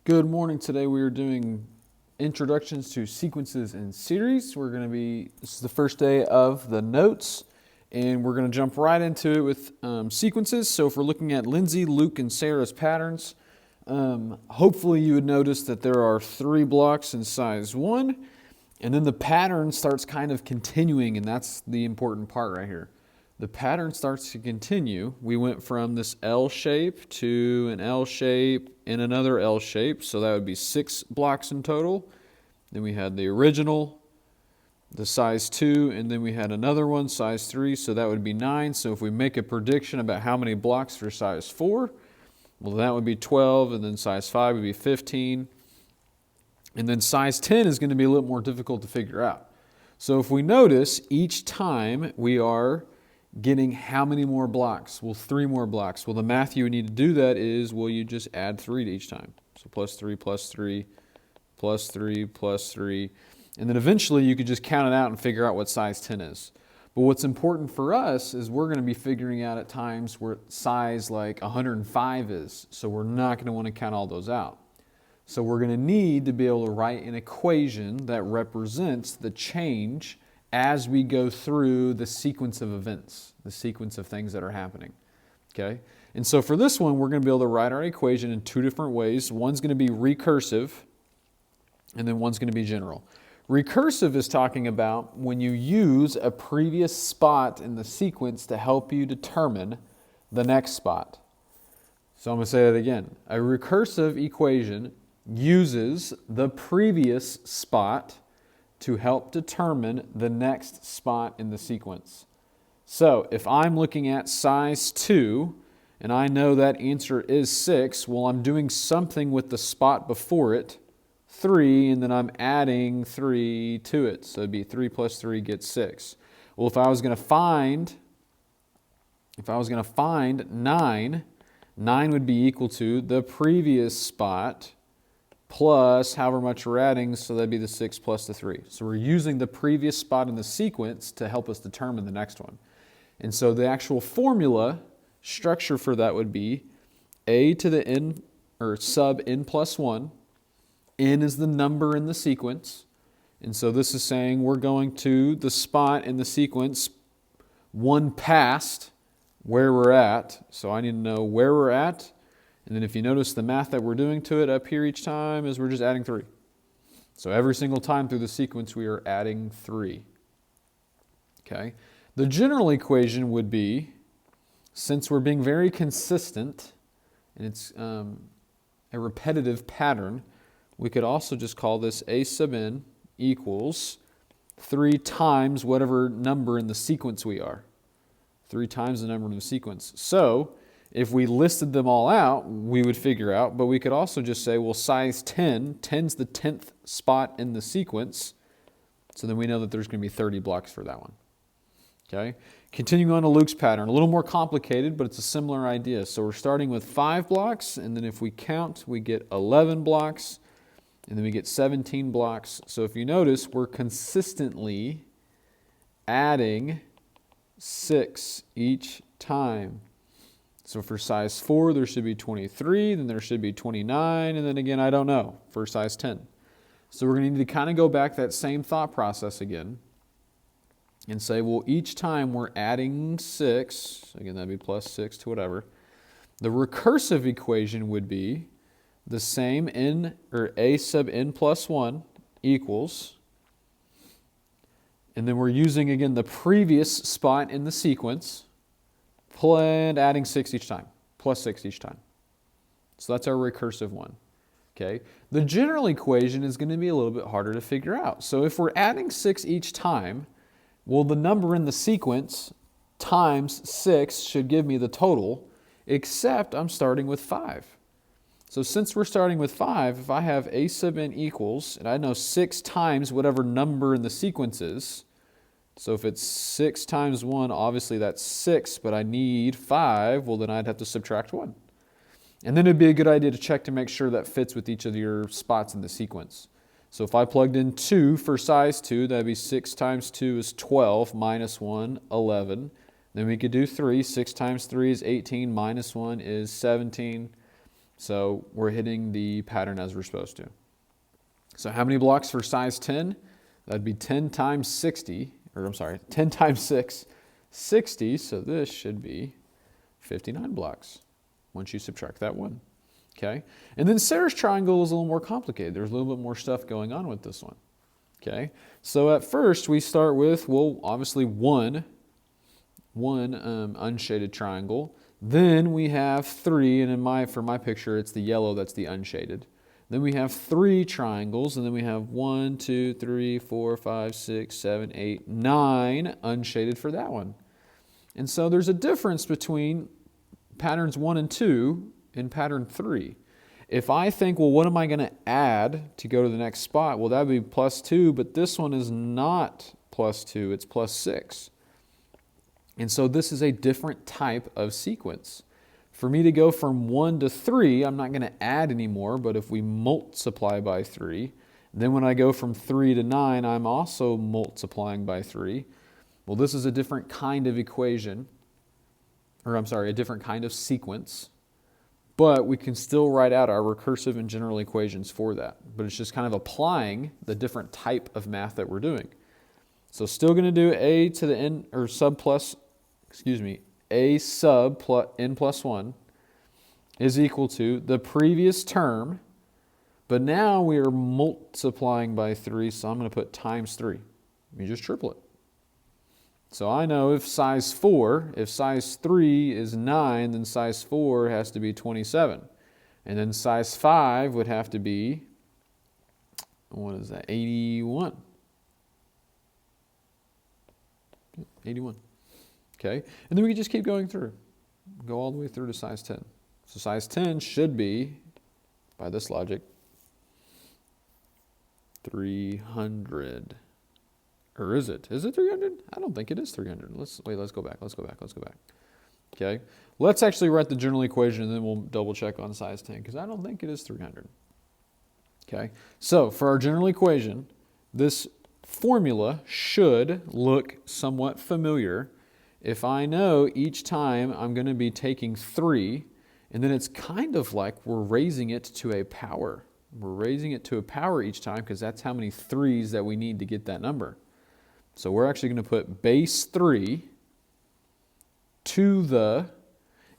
Good morning. Today we are doing introductions to sequences and series. This is the first day of the notes, and we're going to jump right into it with sequences. So if we're looking at Lindsay, Luke, and Sarah's patterns, hopefully you would notice that there are 3 blocks in size 1, and then the pattern starts kind of continuing, and that's the important part right here. The pattern starts to continue. We went from this L shape to an L shape and another L shape, so that would be 6 blocks in total. Then we had the original, the size 2, and then we had another one, size 3, so that would be 9. So if we make a prediction about how many blocks for size 4, well, that would be 12, and then size 5 would be 15. And then size 10 is going to be a little more difficult to figure out. So if we notice, each time we are getting how many more blocks? Well, 3 more blocks. Well, the math you would need to do that is, well, you just add 3 to each time. So plus 3, plus 3, plus 3, plus 3. And then eventually you could just count it out and figure out what size 10 is. But what's important for us is we're going to be figuring out at times where size like 105 is. So we're not going to want to count all those out. So we're going to need to be able to write an equation that represents the change as we go through the sequence of events, the sequence of things that are happening, okay? And so for this one, we're going to be able to write our equation in 2 different ways. One's going to be recursive, and then one's going to be general. Recursive is talking about when you use a previous spot in the sequence to help you determine the next spot. So I'm going to say that again. A recursive equation uses the previous spot to help determine the next spot in the sequence. So if I'm looking at size 2 and I know that answer is 6, well, I'm doing something with the spot before it, 3, and then I'm adding 3 to it. So it'd be 3 plus 3 gets 6. Well, if I was going to find 9, 9 would be equal to the previous spot plus however much we're adding, so that'd be the 6 plus the 3. So we're using the previous spot in the sequence to help us determine the next one. And so the actual formula structure for that would be a to the n, or sub n plus 1. N is the number in the sequence. And so this is saying we're going to the spot in the sequence 1 past where we're at. So I need to know where we're at. And then if you notice the math that we're doing to it up here each time is we're just adding 3. So every single time through the sequence we are adding 3. Okay. The general equation would be, since we're being very consistent and it's a repetitive pattern, we could also just call this a sub n equals 3 times whatever number in the sequence we are. 3 times the number in the sequence. So if we listed them all out, we would figure out, but we could also just say, well, size 10, 10's the 10th spot in the sequence, so then we know that there's going to be 30 blocks for that one. Okay? Continuing on to Luke's pattern, a little more complicated, but it's a similar idea. So we're starting with 5 blocks, and then if we count, we get 11 blocks, and then we get 17 blocks. So if you notice, we're consistently adding 6 each time. So for size 4, there should be 23, then there should be 29, and then again, I don't know, for size 10. So we're going to need to kind of go back that same thought process again and say, well, each time we're adding 6, again, that'd be plus 6 to whatever. The recursive equation would be the same n, or a sub n plus 1 equals, and then we're using, again, the previous spot in the sequence, and adding 6 each time, plus 6 each time. So that's our recursive one. Okay. The general equation is going to be a little bit harder to figure out. So if we're adding 6 each time, well, the number in the sequence times 6 should give me the total, except I'm starting with 5. So since we're starting with 5, if I have a sub n equals, and I know 6 times whatever number in the sequence is, so if it's 6 times 1, obviously that's 6, but I need 5, well then I'd have to subtract 1. And then it'd be a good idea to check to make sure that fits with each of your spots in the sequence. So if I plugged in 2 for size 2, that'd be 6 times 2 is 12, minus 1, 11. Then we could do 3. 6 times 3 is 18, minus 1 is 17. So we're hitting the pattern as we're supposed to. So how many blocks for size 10? That'd be 10 times 60, or I'm sorry, 10 times 6, 60. So this should be 59 blocks once you subtract that one. Okay? And then Sarah's triangle is a little more complicated. There's a little bit more stuff going on with this one. Okay? So at first we start with, well, obviously one unshaded triangle. Then we have 3, and for my picture, it's the yellow that's the unshaded. Then we have 3 triangles, and then we have 1, 2, 3, 4, 5, 6, 7, 8, 9 unshaded for that one. And so there's a difference between patterns 1 and 2 and pattern 3. If I think, well, what am I going to add to go to the next spot? Well, that would be +2, but this one is not +2, it's +6. And so this is a different type of sequence. For me to go from 1 to 3, I'm not going to add anymore, but if we multiply by 3, then when I go from 3 to 9, I'm also multiplying by 3. Well, this is a different kind of equation, or I'm sorry, a different kind of sequence, but we can still write out our recursive and general equations for that. But it's just kind of applying the different type of math that we're doing. So still going to do a to the n, or a sub n plus 1 is equal to the previous term, but now we are multiplying by 3, so I'm going to put times 3. You just triple it. So I know if size 3 is 9, then size 4 has to be 27. And then size 5 would have to be, what is that, 81. 81. Okay, and then we can just keep going through. Go all the way through to size 10. So size 10 should be, by this logic, 300. Or is it? Is it 300? I don't think it is 300. Let's go back. Okay, let's actually write the general equation and then we'll double check on size 10 because I don't think it is 300. Okay, so for our general equation, this formula should look somewhat familiar. If I know each time I'm going to be taking 3, and then it's kind of like we're raising it to a power. We're raising it to a power each time because that's how many 3's that we need to get that number. So we're actually going to put base 3 to the,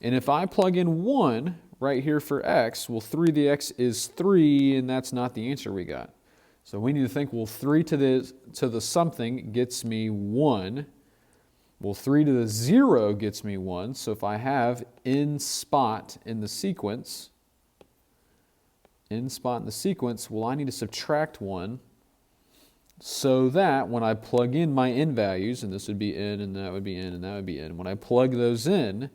and if I plug in 1 right here for x, well, 3 to the x is 3, and that's not the answer we got. So we need to think, well, 3 to the something gets me 1. Well, 3 to the 0 gets me 1. So if I have n spot in the sequence, well, I need to subtract 1 so that when I plug in my n values, and this would be n, and that would be n, and that would be n, when I plug those in,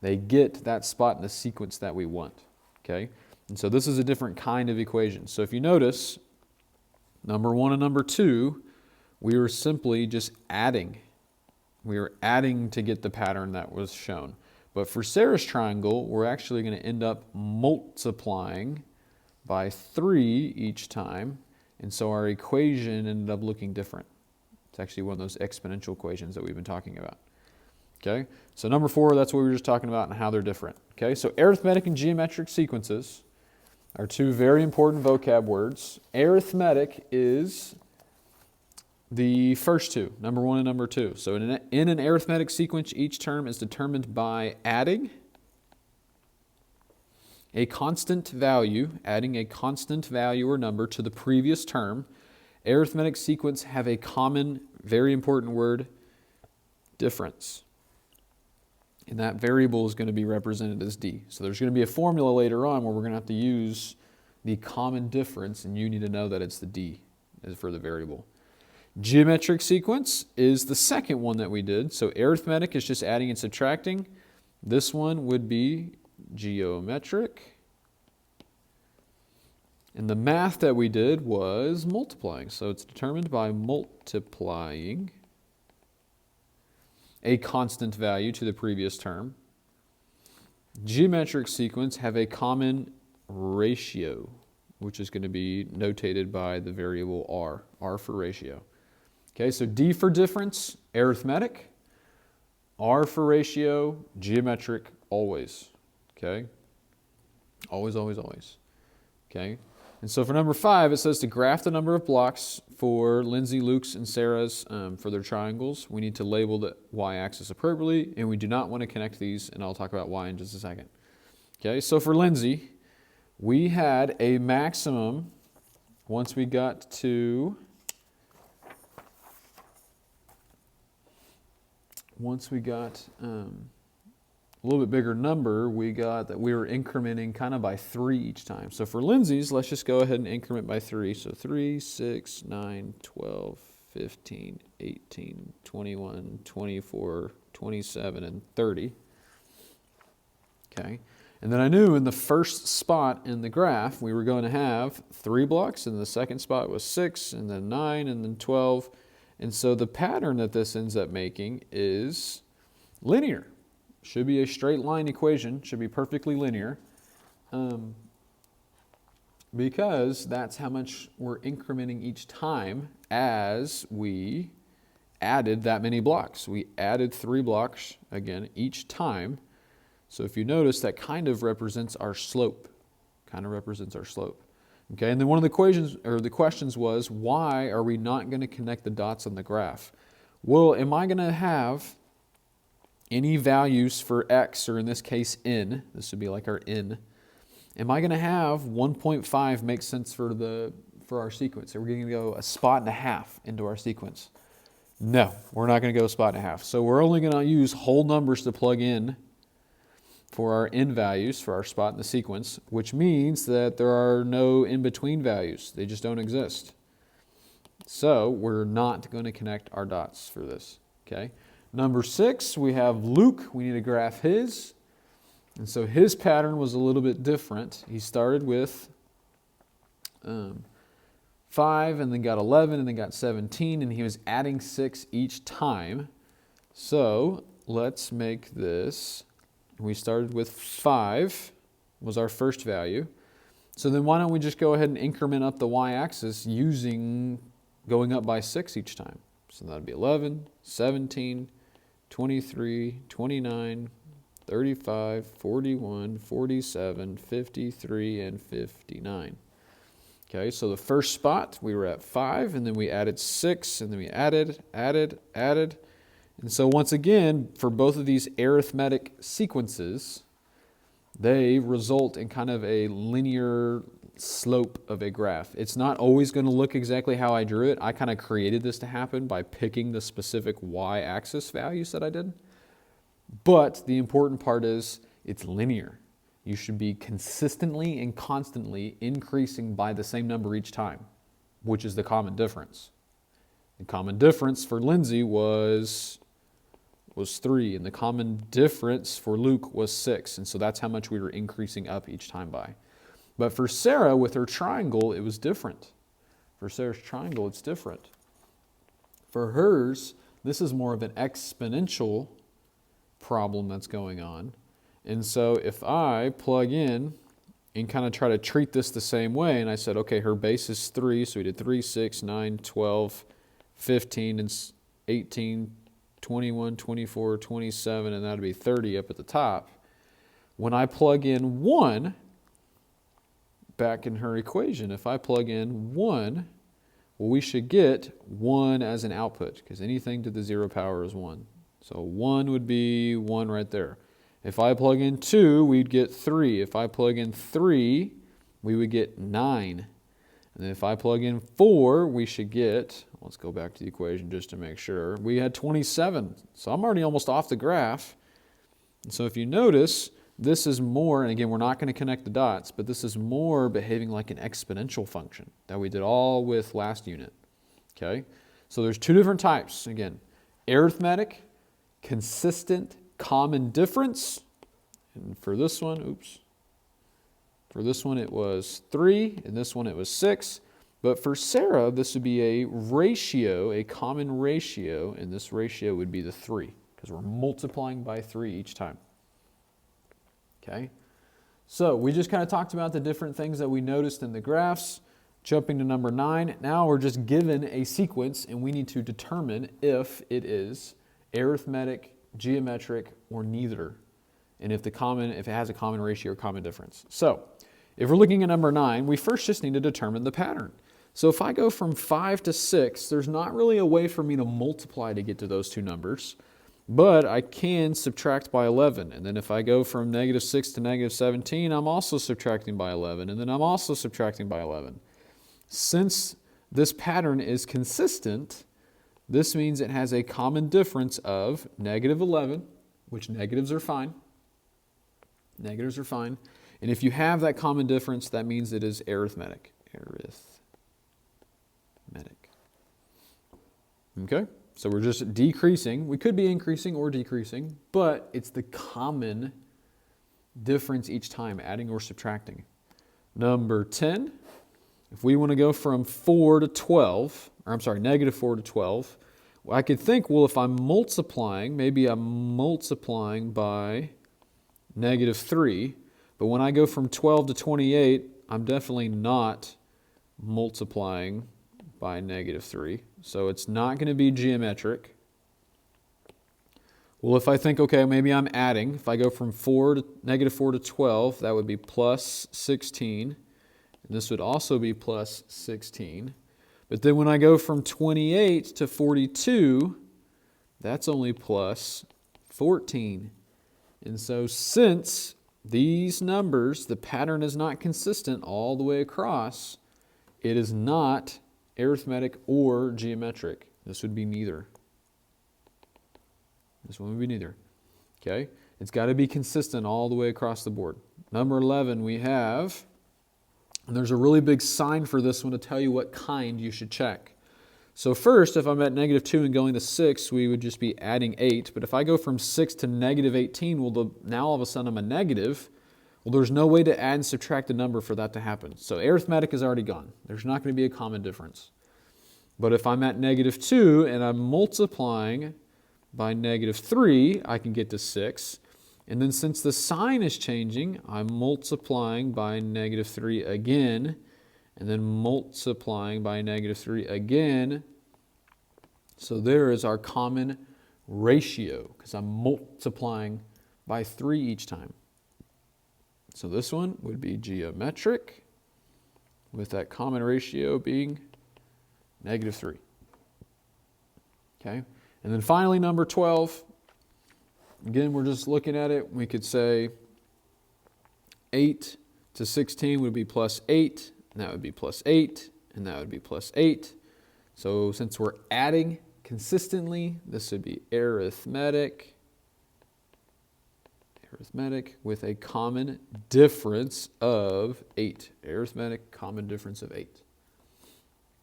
they get that spot in the sequence that we want. Okay? And so this is a different kind of equation. So if you notice, number 1 and number 2, we were simply just adding. We were adding to get the pattern that was shown. But for Sarah's triangle, we're actually going to end up multiplying by 3 each time. And so our equation ended up looking different. It's actually one of those exponential equations that we've been talking about. Okay, so number 4, that's what we were just talking about and how they're different. Okay, so arithmetic and geometric sequences are 2 very important vocab words. Arithmetic is the first 2, number 1 and number 2. So in an arithmetic sequence, each term is determined by adding a constant value or number to the previous term. Arithmetic sequence have a common, very important word, difference. And that variable is going to be represented as d. So there's going to be a formula later on where we're going to have to use the common difference, and you need to know that it's the d as for the variable. Geometric sequence is the second one that we did. So arithmetic is just adding and subtracting. This one would be geometric. And the math that we did was multiplying. So it's determined by multiplying a constant value to the previous term. Geometric sequence have a common ratio, which is going to be notated by the variable r for ratio. Okay, so D for difference, arithmetic. R for ratio, geometric, always. Okay. Always, always, always. Okay. And so for number 5, it says to graph the number of blocks for Lindsay, Luke's, and Sarah's for their triangles. We need to label the y-axis appropriately, and we do not want to connect these, and I'll talk about why in just a second. Okay, so for Lindsay, we had a maximum once we got to a little bit bigger number, we got that we were incrementing kind of by 3 each time. So for Lindsay's, let's just go ahead and increment by 3. So 3, 6, 9, 12, 15, 18, 21, 24, 27, and 30. Okay. And then I knew in the first spot in the graph, we were going to have 3 blocks, and the second spot was 6, and then 9, and then 12. And so the pattern that this ends up making is linear. Should be a straight line equation, should be perfectly linear, because that's how much we're incrementing each time as we added that many blocks. We added 3 blocks, again, each time. So if you notice, that kind of represents our slope. Okay, and then one of the equations or the questions was, why are we not going to connect the dots on the graph? Well, am I going to have any values for x, or in this case n, this would be like our n, am I going to have 1.5 make sense for our sequence? Are we going to go a spot and a half into our sequence? No, we're not going to go a spot and a half. So we're only going to use whole numbers to plug in for our n values for our spot in the sequence, which means that there are no in-between values. They just don't exist. So we're not going to connect our dots for this, okay? Number 6, we have Luke. We need to graph his. And so his pattern was a little bit different. He started with 5 and then got 11 and then got 17, and he was adding 6 each time. So let's make this, we started with 5 was our first value. So then why don't we just go ahead and increment up the y-axis using going up by 6 each time. So that would be 11, 17, 23, 29, 35, 41, 47, 53, and 59. Okay, so the first spot we were at 5, and then we added 6, and then we added. And so once again, for both of these arithmetic sequences, they result in kind of a linear slope of a graph. It's not always going to look exactly how I drew it. I kind of created this to happen by picking the specific y-axis values that I did. But the important part is it's linear. You should be consistently and constantly increasing by the same number each time, which is the common difference. The common difference for Lindsay was 3, and the common difference for Luke was 6. And so that's how much we were increasing up each time by. But for Sarah, with her triangle, it was different. For Sarah's triangle, it's different. For hers, this is more of an exponential problem that's going on. And so if I plug in and kind of try to treat this the same way, and I said, okay, her base is 3, so we did 3, 6, 9, 12, 15, and 18, 21, 24, 27, and that would be 30 up at the top. When I plug in 1, back in her equation, if I plug in 1, well, we should get 1 as an output, because anything to the 0 power is 1. So 1 would be 1 right there. If I plug in 2, we'd get 3. If I plug in 3, we would get 9. And then if I plug in 4, we should get, let's go back to the equation just to make sure, we had 27. So I'm already almost off the graph. And so if you notice, this is more, and again, we're not going to connect the dots, but this is more behaving like an exponential function that we did all with last unit. Okay? So there's 2 different types. Again, arithmetic, consistent, common difference. And for this one, for this one it was 3, and this one it was 6. But for Sarah, this would be a ratio, a common ratio, and this ratio would be the 3, because we're multiplying by 3 each time. Okay, so we just kind of talked about the different things that we noticed in the graphs. Jumping to number 9, now we're just given a sequence, and we need to determine if it is arithmetic, geometric, or neither. and if it has a common ratio or common difference. So if we're looking at number 9, we first just need to determine the pattern. So if I go from 5 to 6, there's not really a way for me to multiply to get to those two numbers, but I can subtract by 11. And then if I go from -6 to -17, I'm also subtracting by 11, and then I'm also subtracting by 11. Since this pattern is consistent, this means it has a common difference of -11, which negatives are fine. Negatives are fine. And if you have that common difference, that means it is arithmetic. Arithmetic. Okay? So we're just decreasing. We could be increasing or decreasing, but it's the common difference each time, adding or subtracting. Number 10, if we want to go from 4 to 12, or I'm sorry, -4 to 12, I could think, well, if I'm multiplying, maybe I'm multiplying by -3, but when I go from 12 to 28, I'm definitely not multiplying by -3. So it's not going to be geometric. Well, if I think, okay, maybe I'm adding. If I go from -4 to 12, that would be plus 16. And this would also be plus 16. But then when I go from 28 to 42, that's only plus 14. And so since these numbers, the pattern is not consistent all the way across, it is not arithmetic or geometric. This would be neither. This one would be neither. Okay? It's got to be consistent all the way across the board. Number 11 we have, and there's a really big sign for this one to tell you what kind you should check. So first, if I'm at -2 and going to 6, we would just be adding 8. But if I go from 6 to -18, well, now all of a sudden I'm a negative. Well, there's no way to add and subtract a number for that to happen. So arithmetic is already gone. There's not going to be a common difference. But if I'm at -2 and I'm multiplying by -3, I can get to 6. And then since the sign is changing, I'm multiplying by -3 again, and then multiplying by -3 again. So there is our common ratio, because I'm multiplying by 3 each time. So this one would be geometric, with that common ratio being -3. Okay? And then finally, number 12. Again, we're just looking at it. We could say 8 to 16 would be plus 8, and that would be plus 8, and that would be plus 8. So since we're adding consistently, this would be arithmetic with a common difference of 8. Arithmetic common difference of 8.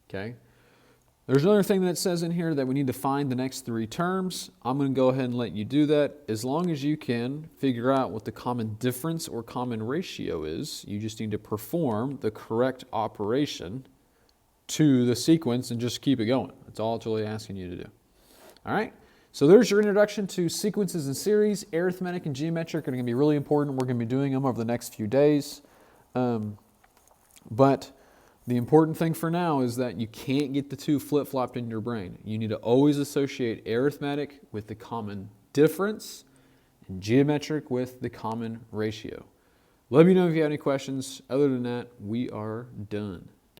Okay? There's another thing that it says in here that we need to find the next 3 terms. I'm going to go ahead and let you do that. As long as you can figure out what the common difference or common ratio is, you just need to perform the correct operation to the sequence and just keep it going. That's all it's really asking you to do. All right? So there's your introduction to sequences and series. Arithmetic and geometric are going to be really important. We're going to be doing them over the next few days. But the important thing for now is that you can't get the two flip-flopped in your brain. You need to always associate arithmetic with the common difference and geometric with the common ratio. Let me know if you have any questions. Other than that, we are done.